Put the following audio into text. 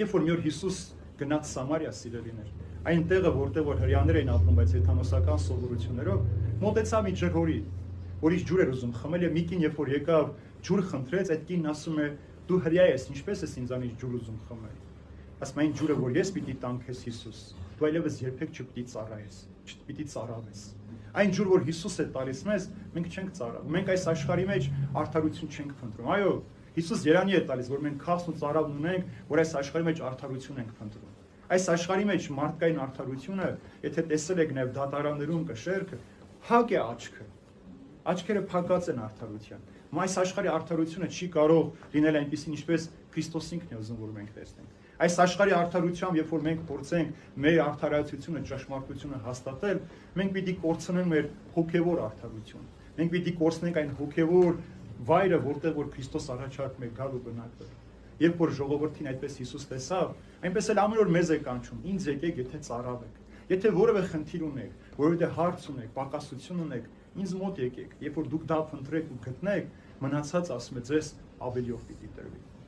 Երբ որ մի օր Հիսուս գնաց Սամարիա, սիրելիներ, այն տեղը, որտեղ որ հրեաներ էին ապրում, բայց հեթանոսական սովորություններով, մոտեցավ մի ջրհորի, որից ջուր էր ուզում խմել, եւ մի կին, երբ որ եկավ ջուր խնդրեց, այդ կինն ասում է. դու հրեա ես, ինչպես ես ինձանից ջուր ուզում խմել։ Ասում այն ջուրը, որ ես պիտի տամ քեզ Հիսուս, դու այլևս երբեք չպիտի ծառայես, չպիտի ծառավես։ Այն ջուր, որ Հիսուս է տալիս մեզ, մենք չենք ծառայում։ Մենք այս աշխարհի մեջ արդարություն չենք փնտրում։ Այո, Հիսուս երանի է տալիս, որ մենք քասն ու ծառավն ունենք, որ այս աշխարհի մեջ արդարություն ենք փնտրում։ Այս աշխարհի մեջ մարդկային արդարությունը, եթե տեսել եք նաև դատարաններում կշեռքը, հակ է աչքը։ Աչքերը փակած են արդարության։ Այս աշխարհի արդարությունը չի կարող լինել այնպեսին, ինչպես Քրիստոս ինքն է ուզում, որ մենք տեսնենք։ Այս աշխարհի արդարությամբ, երբ որ մենք փորձենք մեր արդարացությունը, ճշմարտությունը հաստատել, մենք պիտի կորցնենք մեր հոգևոր արդարությունը։ Մենք պիտի կորցնենք այն հոգևոր վայրը, որտեղ որ Քրիստոս առաջարկում է գալ ու բնակվել։ Երբ որ ժողովրդին այդպես Հիսուս տեսավ, այնպես էլ ամեն օր մեզ է կանչում. ինձ եկեք, եթե ծառավեք, եթե որևէ խնդիր ունեք, որևէ հարց ունեք, պակասություն ունեք, ինձ մոտ եկեք, երբ որ դուք դա փնտրեք ու գտնեք, մնացած ասում է ձեզ ավելիով պիտի տրվի։